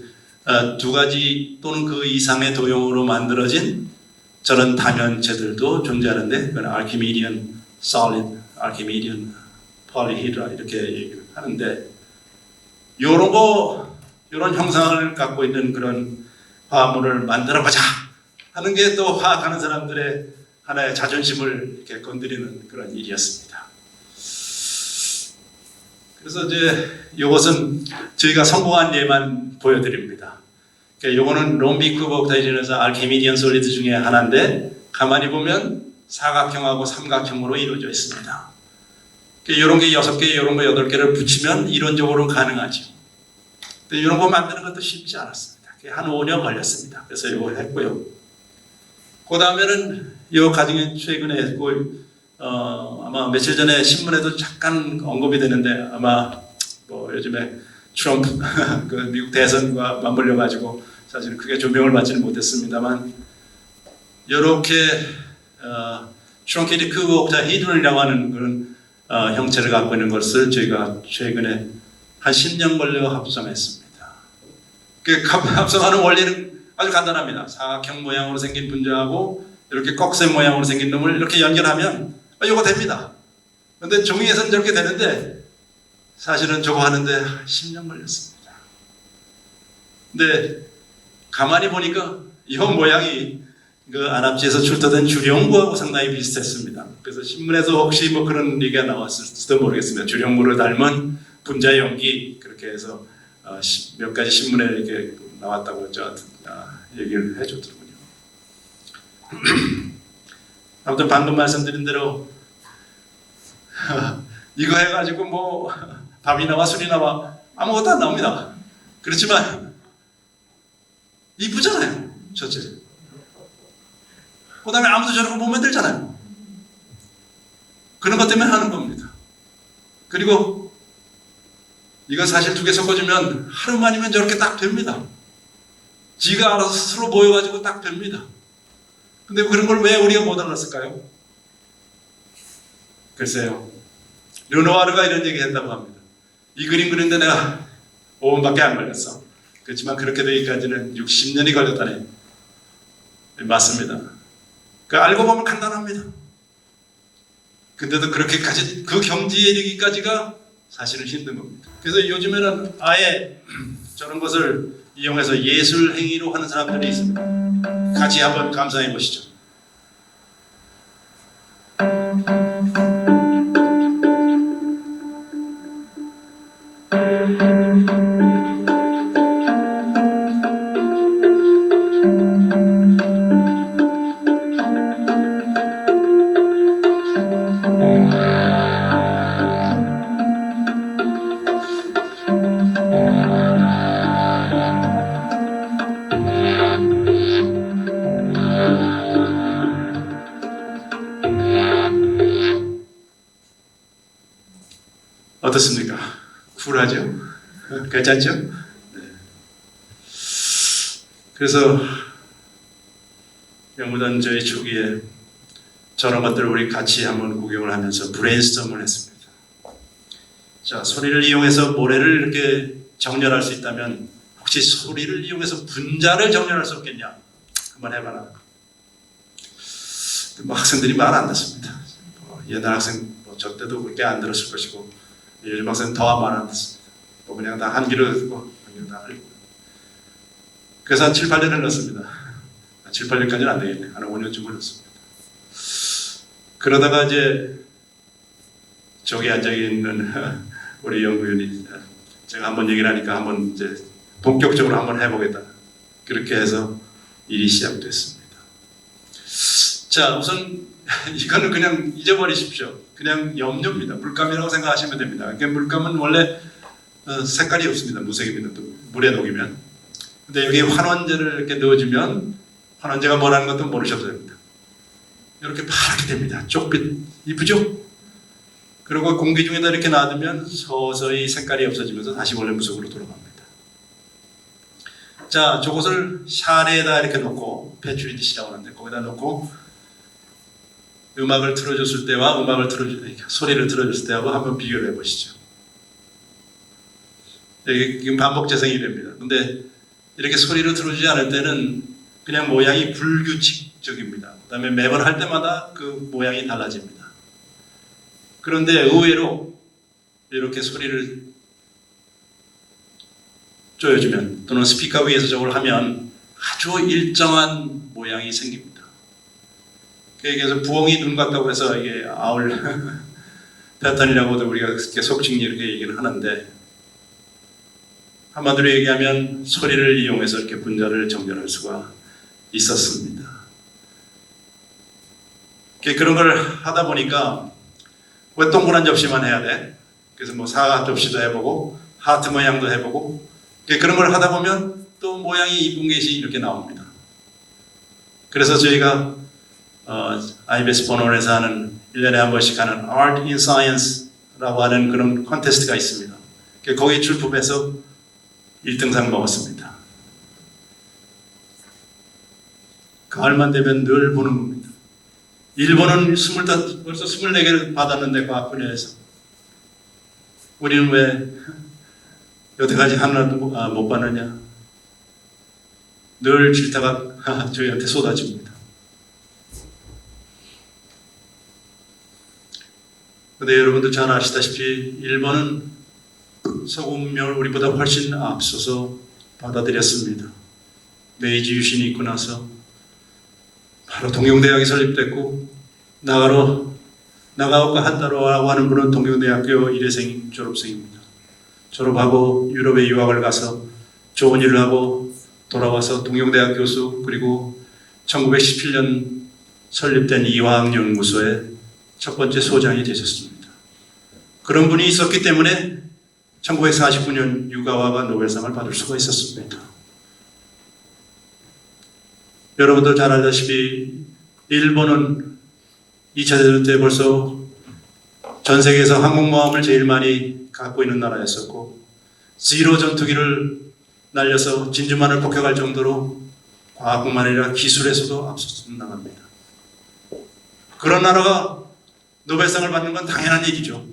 두 가지 또는 그 이상의 도형으로 만들어진 저런 다면체들도 존재하는데 그건 아르키미디언 솔리드, 아르키미디언 폴리히드라 이렇게 얘기를 하는데 이런 형상을 갖고 있는 그런 화합물을 만들어보자 하는 게 또 화학하는 사람들의 하나의 자존심을 이렇게 건드리는 그런 일이었습니다. 그래서 이제 이것은 저희가 성공한 예만 보여드립니다. 그러니까 이거는 롬비크 복다이전에서 알케미디언 솔리드 중에 하나인데 가만히 보면 사각형하고 삼각형으로 이루어져 있습니다. 이런 게 6개, 이런 거 8개를 붙이면 이론적으로 가능하죠. 근데 이런 거 만드는 것도 쉽지 않았습니다. 한 5년 걸렸습니다. 그래서 이거 했고요. 그 다음에는 이 가정이 최근에 아마 며칠 전에 신문에도 잠깐 언급이 되는데 아마 뭐 요즘에 트럼프 그 미국 대선과 맞물려 가지고 사실 크게 조명을 받지는 못했습니다만 이렇게 트렁케이티드 큐브옥타 히드론이라고 하는 그런 형체를 갖고 있는 것을 저희가 최근에 한 10년 걸려 합성했습니다. 그 합성하는 원리는 아주 간단합니다. 사각형 모양으로 생긴 분자하고 이렇게 꺽쇠 모양으로 생긴 놈을 이렇게 연결하면 이거 됩니다. 그런데 종이에서는 저렇게 되는데 사실은 저거 하는데 10년 걸렸습니다. 근데 가만히 보니까 이 모양이 그 안압지에서 출토된 주령구하고 상당히 비슷했습니다. 그래서 신문에서 혹시 뭐 그런 얘기가 나왔을지도 모르겠습니다. 주령구를 닮은 분자 용기 그렇게 해서 몇 가지 신문에 이렇게 나왔다고 얘기를 해줬더군요. 아무튼 방금 말씀드린 대로 이거 해가지고 뭐 밥이 나와 술이 나와 아무것도 안 나옵니다. 그렇지만 이쁘잖아요. 첫째. 그 다음에 아무도 저런 거 못 만들잖아요. 그런 것 때문에 하는 겁니다. 그리고 이거 사실 2개 섞어주면 하루만이면 저렇게 딱 됩니다. 지가 알아서 스스로 모여가지고 딱 됩니다. 근데 그런 걸 왜 우리가 못 알았을까요? 글쎄요. 르누아르가 이런 얘기 했다고 합니다. 이 그림 그리는데 내가 5분밖에 안 걸렸어. 그렇지만 그렇게 되기까지는 60년이 걸렸다네. 맞습니다. 알고 보면 간단합니다. 근데도 그렇게까지 그 경지에 이르기까지가 사실은 힘든 겁니다. 그래서 요즘에는 아예 저런 것을 이용해서 예술 행위로 하는 사람들이 있습니다. 같이 한번 감상해 보시죠. 어떻습니까? 쿨하죠? 괜찮죠? 네. 그래서 영무단 저희 초기에 저런 것들을 우리 같이 한번 구경을 하면서 브레인스톰을 했습니다. 자, 소리를 이용해서 모래를 이렇게 정렬할 수 있다면 혹시 소리를 이용해서 분자를 정렬할 수 없겠냐? 한번 해봐라. 뭐 학생들이 말 안 듣습니다. 옛날 학생 저 때도 그렇게 안 들었을 것이고 요즘 학생은 더 말 안 듣습니다. 그냥 다 한 귀로 듣고 한 귀로 다 흘리고. 그래서 한 7, 8년을 넣었습니다. 7, 8년까지는 안 되겠네. 한 5년쯤 걸렸습니다. 그러다가 이제 저기 앉아있는 우리 연구위원이 제가 한번 얘기를 하니까 한번 이제 본격적으로 한번 해보겠다. 그렇게 해서 일이 시작됐습니다. 자, 우선 이거는 그냥 잊어버리십시오. 그냥 염료입니다. 물감이라고 생각하시면 됩니다. 그러니까 물감은 원래 색깔이 없습니다. 무색입니다. 물에 녹이면. 근데 여기 환원제를 이렇게 넣어주면 환원제가 뭐라는 것도 모르셔도 됩니다. 이렇게 파랗게 됩니다. 쪽빛 이쁘죠? 그리고 공기 중에다 이렇게 놔두면 서서히 색깔이 없어지면서 다시 원래 무색으로 돌아갑니다. 자, 저것을 샤레에다 이렇게 놓고 페츄리 디시라고 하는데 거기다 놓고 음악을 틀어줬을 때와 소리를 틀어줬을 때하고 한번 비교를 해보시죠. 이게 지금 반복 재생이 됩니다. 근데 이렇게 소리를 틀어주지 않을 때는 그냥 모양이 불규칙적입니다. 그 다음에 매번 할 때마다 그 모양이 달라집니다. 그런데 의외로 이렇게 소리를 조여주면 또는 스피커 위에서 저걸 하면 아주 일정한 모양이 생깁니다. 그래서 부엉이 눈 같다고 해서 이게 아울 패턴이라고도 우리가 속칭 이렇게 얘기를 하는데, 한마디로 얘기하면 소리를 이용해서 이렇게 분자를 정렬할 수가 있었습니다. 그런 걸 하다 보니까 왜 동그란 접시만 해야 돼? 그래서 뭐 사각 접시도 해보고 하트 모양도 해보고 그런 걸 하다 보면 또 모양이 이쁜 것이 이렇게 나옵니다. 그래서 저희가 IBS 본원에서 하는 1년에 한 번씩 하는 Art in Science라고 하는 그런 콘테스트가 있습니다. 거기에 출품해서 1등상 먹었습니다. 가을만 되면 늘 보는 겁니다. 일본은 벌써 24개를 받았는데 과학 분야에서 우리는 왜 여태까지 하나도 못 받느냐. 늘 질타가 저희한테 쏟아집니다. 근데 여러분도 잘 아시다시피 일본은 소금을 우리보다 훨씬 앞서서 받아들였습니다. 메이지 유신이 있고 나서 바로 동경대학이 설립됐고, 나가오카 한타로라고 하는 분은 동경대학교 1회생 졸업생입니다. 졸업하고 유럽에 유학을 가서 좋은 일을 하고 돌아와서 동경대학 교수, 그리고 1917년 설립된 이화학연구소의 첫 번째 소장이 되셨습니다. 그런 분이 있었기 때문에 1949년 유가와가 노벨상을 받을 수가 있었습니다. 여러분들 잘 알다시피 일본은 2차 대전 때 벌써 전 세계에서 항공모함을 제일 많이 갖고 있는 나라였었고, 지로 전투기를 날려서 진주만을 폭격할 정도로 과학뿐만 아니라 기술에서도 앞섰던 나라입니다. 그런 나라가 노벨상을 받는 건 당연한 얘기죠.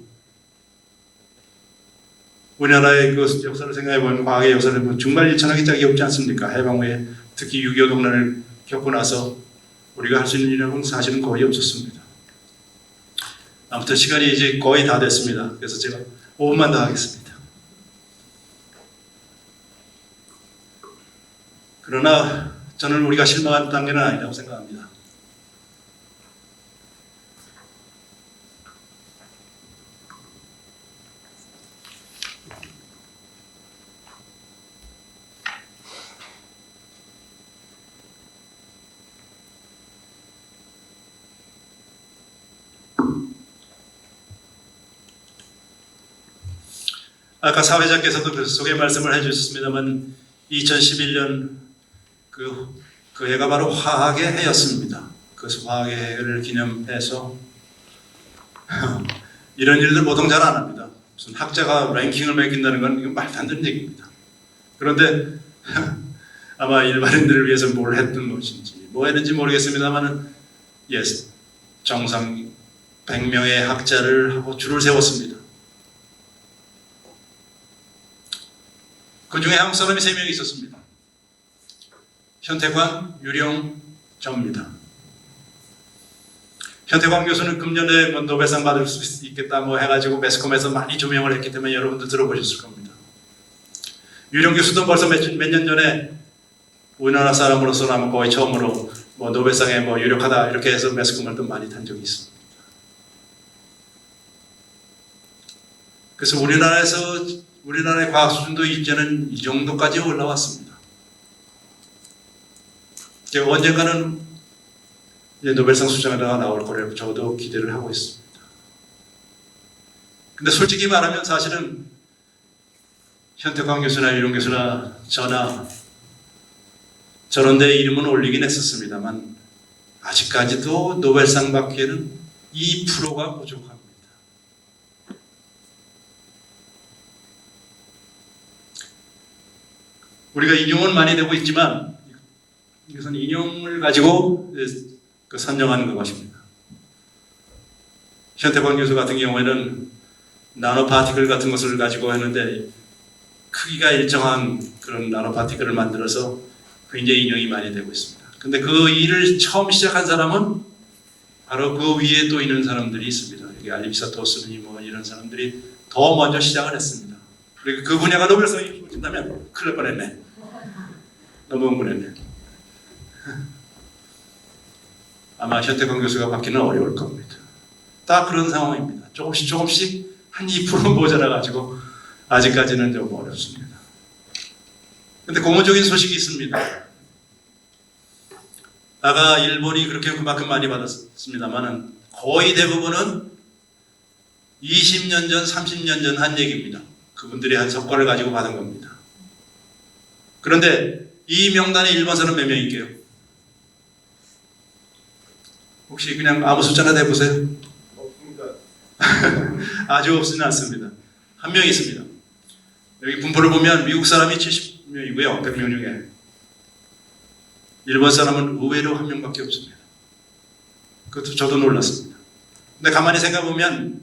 우리나라의 그 역사를 생각해보면, 과학의 역사를 보면 정말 일천하게 짝이 없지 않습니까? 해방 후에 특히 6.25 동란을 겪고 나서 우리가 할 수 있는 일은 사실은 거의 없었습니다. 아무튼 시간이 이제 거의 다 됐습니다. 그래서 제가 5분만 더 하겠습니다. 그러나 저는 우리가 실망한 단계는 아니라고 생각합니다. 아까 사회자께서도 그 속에 말씀을 해주셨습니다만 2011년 그 해가 바로 화학의 해였습니다. 그래서 화학의 해를 기념해서 이런 일들 보통 잘 안 합니다. 무슨 학자가 랭킹을 매긴다는 건 이건 말도 안 되는 얘기입니다. 그런데 아마 일반인들을 위해서 뭘 했던 것인지 뭐 했는지 모르겠습니다만 정상 100명의 학자를 하고 줄을 세웠습니다. 그 중에 한국 사람이 3명이 있었습니다. 현태관, 유령, 저입니다. 현태관 교수는 금년에 노벨상 받을 수 있겠다 뭐 해가지고 매스컴에서 많이 조명을 했기 때문에 여러분들 들어보셨을 겁니다. 유령 교수도 벌써 몇 년 전에 우리나라 사람으로서는 아마 거의 처음으로 뭐 노벨상에 뭐 유력하다 이렇게 해서 매스컴을 또 많이 탄 적이 있습니다. 그래서 우리나라의 과학 수준도 이제는 이 정도까지 올라왔습니다. 언젠가는 노벨상 수상자가 나올 거라고 저도 기대를 하고 있습니다. 근데 솔직히 말하면 사실은 현태광 교수나 유령 교수나 저나 저런 데 이름은 올리긴 했었습니다만 아직까지도 노벨상 받기에는 2%가 부족합니다. 우리가 인용은 많이 되고 있지만 이것은 인용을 가지고 선정하는 것입니다. 현태광 교수 같은 경우에는 나노 파티클 같은 것을 가지고 했는데 크기가 일정한 그런 나노 파티클을 만들어서 굉장히 인용이 많이 되고 있습니다. 근데 그 일을 처음 시작한 사람은 바로 그 위에 또 있는 사람들이 있습니다. 여기 알리비사토스니 뭐 이런 사람들이 더 먼저 시작을 했습니다. 그리고 그 분야가 노벨상이 준다면 큰일 날 뻔했네. 너무 흥분했네. 아마 현태광 교수가 받기는 어려울 겁니다. 딱 그런 상황입니다. 조금씩 한 2% 모자라가지고 아직까지는 좀 어렵습니다. 근데 고무적인 소식이 있습니다. 아까 일본이 그렇게 그만큼 많이 받았습니다만은 거의 대부분은 20년 전, 30년 전 한 얘기입니다. 그분들이 한 성과를 가지고 받은 겁니다. 그런데 이 명단에 일본 사람 몇 명일게요? 혹시 그냥 아무 숫자나 대보세요. 없습니다. 아주 없지는 않습니다. 한 명 있습니다. 여기 분포를 보면 미국 사람이 70명이고요. 100명 중에. 일본 사람은 의외로 한 명밖에 없습니다. 그것도 저도 놀랐습니다. 근데 가만히 생각해보면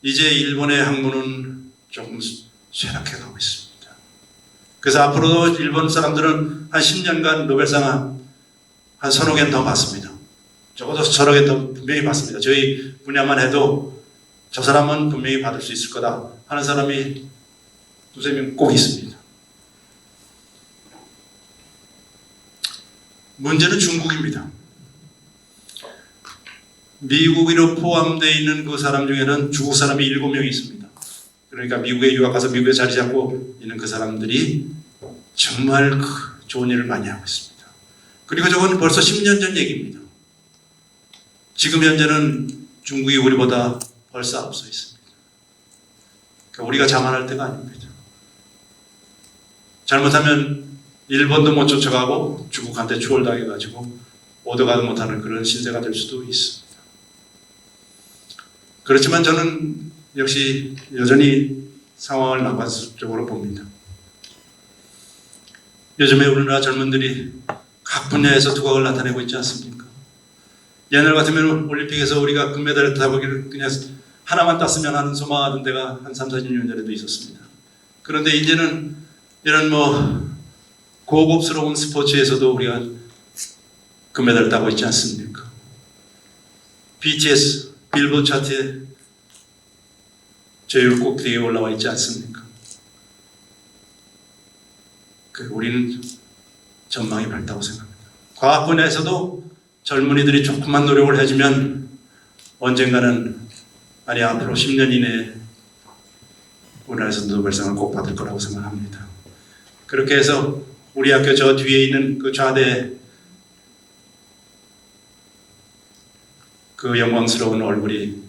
이제 일본의 학문은 조금 쇠락해 가고 있습니다. 그래서 앞으로도 일본 사람들은 한 10년간 노벨상 한 서너 개는 더 받습니다. 적어도 서너 개 더 분명히 받습니다. 저희 분야만 해도 저 사람은 분명히 받을 수 있을 거다 하는 사람이 두세 명 꼭 있습니다. 문제는 중국입니다. 미국으로 포함되어 있는 그 사람 중에는 중국 사람이 7명이 있습니다. 그러니까 미국에 유학 가서 미국에 자리 잡고 있는 그 사람들이 정말 좋은 일을 많이 하고 있습니다. 그리고 저건 벌써 10년 전 얘기입니다. 지금 현재는 중국이 우리보다 벌써 앞서 있습니다. 그러니까 우리가 자만할 때가 아닙니다. 잘못하면 일본도 못 쫓아가고 중국한테 추월당해가지고 오도가도 못하는 그런 신세가 될 수도 있습니다. 그렇지만 저는 역시 여전히 상황을 낙관적으로 봅니다. 요즘에 우리나라 젊은들이 각 분야에서 두각을 나타내고 있지 않습니까? 옛날 같으면 올림픽에서 우리가 금메달을 따보기를 그냥 하나만 땄으면 하는 소망하던 때가 한 3, 40년 전에도 있었습니다. 그런데 이제는 이런 고급스러운 스포츠에서도 우리가 금메달을 따고 있지 않습니까? BTS 빌보드 차트에 저율 꼭대기에 올라와 있지 않습니까? 우리는 전망이 밝다고 생각합니다. 과학 분야에서도 젊은이들이 조금만 노력을 해주면 언젠가는 아니 앞으로 10년 이내에 우리나라에서 노벨상을 꼭 받을 거라고 생각합니다. 그렇게 해서 우리 학교 저 뒤에 있는 그 좌대 그 영광스러운 얼굴이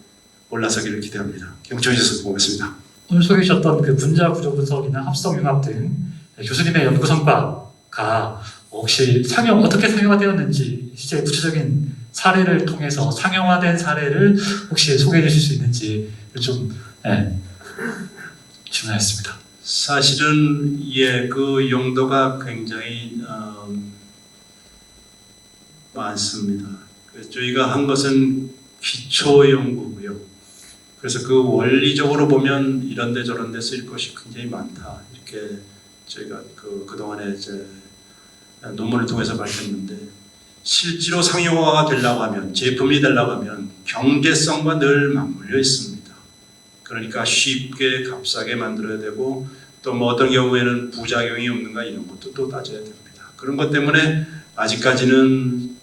올라서기를 기대합니다. 경청해 주셔서 고맙습니다. 오늘 소개해 주셨던 그 분자 구조 분석이나 합성 융합 등 교수님의 연구 성과가 혹시 어떻게 상용화 되었는지 실제 구체적인 사례를 통해서 상용화된 사례를 혹시 소개해 주실 수 있는지 좀 질문했습니다. 사실은 그 용도가 굉장히 많습니다. 저희가 한 것은 기초 연구고요. 그래서 그 원리적으로 보면 이런데 저런데 쓸 것이 굉장히 많다. 이렇게 저희가 그동안에 이제 논문을 통해서 밝혔는데 실제로 상용화가 되려고 하면 제품이 되려고 하면 경제성과 늘 맞물려 있습니다. 그러니까 쉽게 값싸게 만들어야 되고 또 어떤 경우에는 부작용이 없는가 이런 것도 또 따져야 됩니다. 그런 것 때문에 아직까지는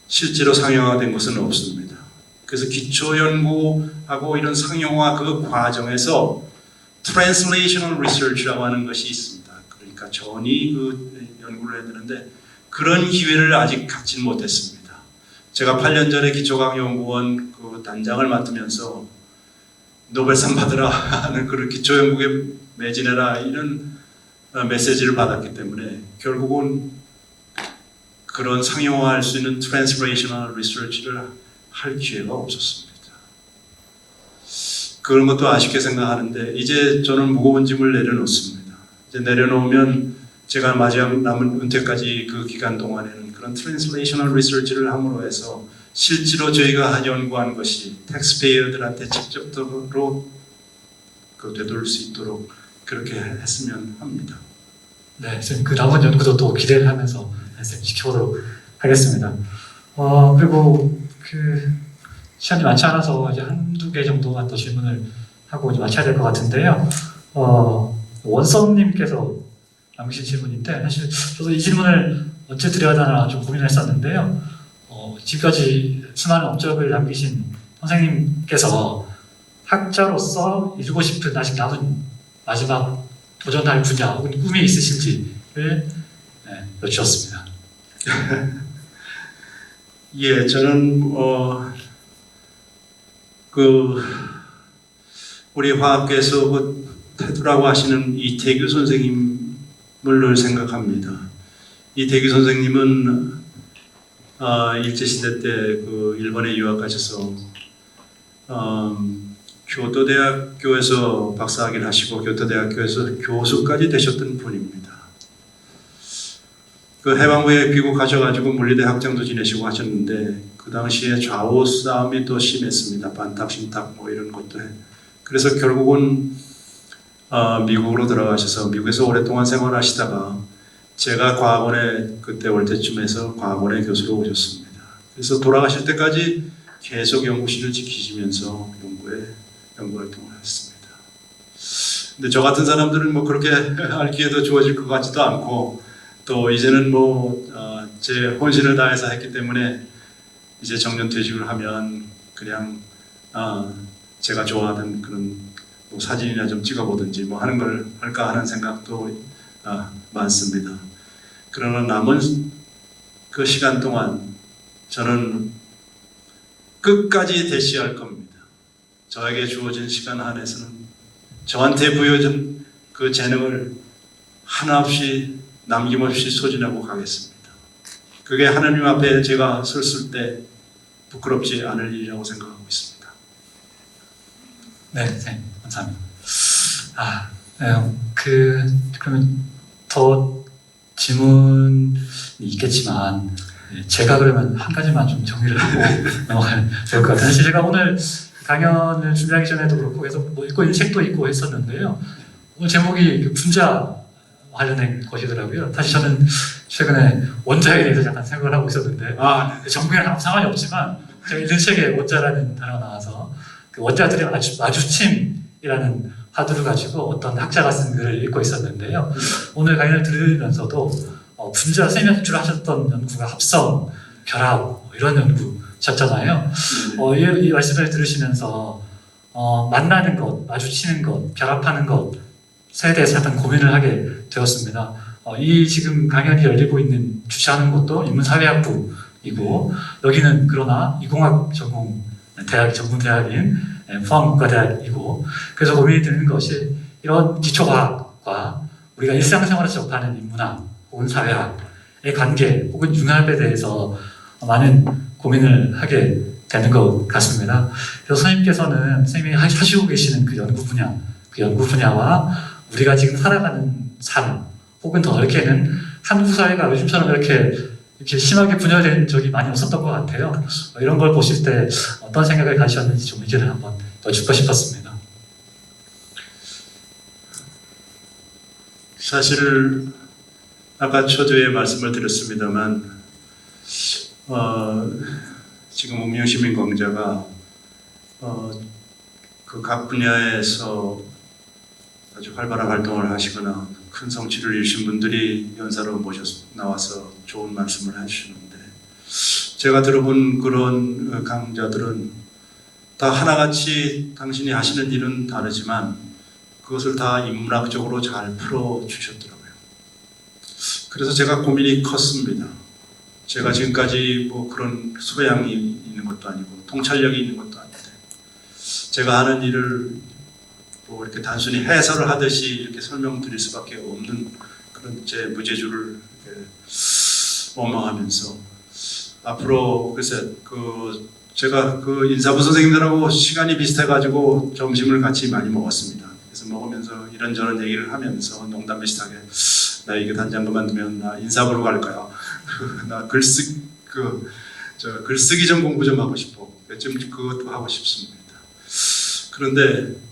실제로 상용화된 것은 없습니다. 그래서 기초 연구하고 이런 상용화 그 과정에서 Translational Research라고 하는 것이 있습니다. 그러니까 전이 연구를 해야 되는데 그런 기회를 아직 갖지는 못했습니다. 제가 8년 전에 기초과학연구원 그 단장을 맡으면서 노벨상 받으라 하는 그런 기초연구에 매진해라 이런 메시지를 받았기 때문에 결국은 그런 상용화할 수 있는 Translational Research를 할 기회가 없었습니다. 그런 것도 아쉽게 생각하는데 이제 저는 무거운 짐을 내려놓습니다. 이제 내려놓으면 제가 마지막 남은 은퇴까지 그 기간 동안에는 그런 Translational Research를 함으로 해서 실제로 저희가 연구한 것이 텍스페이어들한테 직접적으로 되돌릴 수 있도록 그렇게 했으면 합니다. 네, 쌤 그 남은 연구도 또 기대를 하면서 쌤 지켜보도록 하겠습니다. 그리고 시간이 많지 않아서 이제 한두 개 정도만 더 질문을 하고 이제 마쳐야 될 것 같은데요. 원선님께서 남기신 질문인데 사실 저도 이 질문을 언제 드려야 하나 좀 고민을 했었는데요. 지금까지 수많은 업적을 남기신 선생님께서 학자로서 이루고 싶은 아직 남은 마지막 도전할 분야 혹은 꿈이 있으신지를 여쭈었습니다. 예, 저는 우리 화학계에서 태두라고 하시는 이태규 선생님을 늘 생각합니다. 이태규 선생님은 일제시대 때 일본에 유학하셔서 교토대학교에서 박사학위를 하시고 교토대학교에서 교수까지 되셨던 분입니다. 해방 후에 귀국하셔가지고 물리대 학장도 지내시고 하셨는데 그 당시에 좌우 싸움이 또 심했습니다. 반탁, 신탁 이런 것도 그래서 결국은 미국으로 들어가셔서 미국에서 오랫동안 생활하시다가 제가 과학원에 그때 올 때쯤에서 과학원의 교수로 오셨습니다. 그래서 돌아가실 때까지 계속 연구실을 지키시면서 연구 활동을 하셨습니다. 근데 저 같은 사람들은 그렇게 할 기회도 주어질 것 같지도 않고 또 이제는 제 혼신을 다해서 했기 때문에 이제 정년퇴직을 하면 그냥 제가 좋아하던 그런 사진이나 좀 찍어보든지 하는 걸 할까 하는 생각도 많습니다. 그러나 남은 그 시간 동안 저는 끝까지 대시할 겁니다. 저에게 주어진 시간 안에서는 저한테 부여진 그 재능을 하나 없이 남김없이 소진하고 가겠습니다. 그게 하나님 앞에 제가 섰을 때 부끄럽지 않을 일이라고 생각하고 있습니다. 네, 감사합니다. 그러면 더 질문이 있겠지만 제가 그러면 한 가지만 좀 정리를 하고 넘어가면 될 것 같아요. 사실 제가 오늘 강연을 준비하기 전에도 그렇고 계속 읽고 있는 책도 있고 했었는데요. 오늘 제목이 분자 관련된 것이더라고요. 사실 저는 최근에 원자에 대해서 잠깐 생각을 하고 있었는데 전공이랑 아무 상관이 없지만 제가 읽은 책에 원자라는 단어가 나와서 그 원자들의 마주침이라는 화두를 가지고 어떤 학자가 쓴 글을 읽고 있었는데요. 오늘 강연을 들으면서도 분자 선생님이 주로 하셨던 연구가 합성, 결합 이런 연구셨잖아요. 이 말씀을 들으시면서 만나는 것, 마주치는 것, 결합하는 것에 대해서 약간 고민을 하게 되었습니다. 이 지금 강연이 열리고 있는 주최하는 곳도 인문사회학부이고 여기는 그러나 이공학 전공 대학 전문 대학인 포항국가대학이고 그래서 고민이 드는 것이 이런 기초과학과 우리가 일상생활에서 접하는 인문학 혹은 사회학의 관계 혹은 융합에 대해서 많은 고민을 하게 되는 것 같습니다. 그래서 선생님이 하시고 계시는 그 연구 분야와 우리가 지금 살아가는 삶 혹은 더 넓게는 한국 사회가 요즘처럼 이렇게 심하게 분열된 적이 많이 없었던 것 같아요. 이런 걸 보실 때 어떤 생각을 가지셨는지 좀 의견을 한번 여쭙고 싶었습니다. 사실 아까 초두에 말씀을 드렸습니다만 지금 옥명시민 강좌가 그 각 분야에서 아주 활발한 활동을 하시거나 큰 성취를 이루신 분들이 연사로 나와서 좋은 말씀을 해주시는데 제가 들어본 그런 강좌들은 다 하나같이 당신이 하시는 일은 다르지만 그것을 다 인문학적으로 잘 풀어주셨더라고요. 그래서 제가 고민이 컸습니다. 제가 지금까지 그런 소양이 있는 것도 아니고 통찰력이 있는 것도 아닌데 제가 하는 일을 이렇게 단순히 해설을 하듯이 이렇게 설명드릴 수밖에 없는 그런 제 무제주를 원망하면서 앞으로 글쎄 제가 인사부 선생님들하고 시간이 비슷해가지고 점심을 같이 많이 먹었습니다. 그래서 먹으면서 이런저런 얘기를 하면서 농담 비슷하게 나 이게 단장 그만두면 나 인사부로 갈 거야. 나 글쓰기 좀 공부 좀 하고 싶어. 좀 그것도 하고 싶습니다. 그런데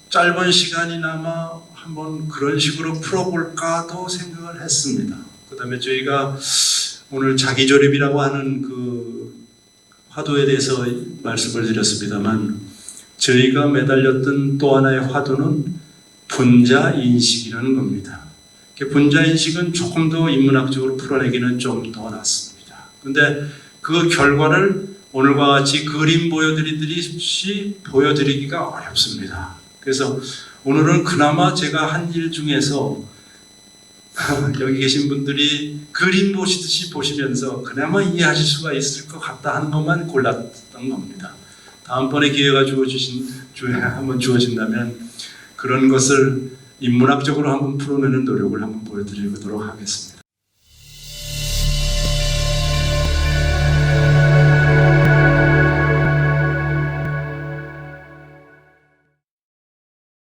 짧은 시간이나마 한번 그런 식으로 풀어볼까도 생각을 했습니다. 그 다음에 저희가 오늘 자기조립이라고 하는 그 화두에 대해서 말씀을 드렸습니다만 저희가 매달렸던 또 하나의 화두는 분자인식이라는 겁니다. 분자인식은 조금 더 인문학적으로 풀어내기는 좀 더 낫습니다. 근데 그 결과를 오늘과 같이 그림 보여드리듯이 보여드리기가 어렵습니다. 그래서 오늘은 그나마 제가 한 일 중에서 여기 계신 분들이 그림 보시듯이 보시면서 그나마 이해하실 수가 있을 것 같다 하는 것만 골랐던 겁니다. 다음번에 기회가 한번 주어진다면 그런 것을 인문학적으로 한번 풀어내는 노력을 한번 보여드리도록 하겠습니다.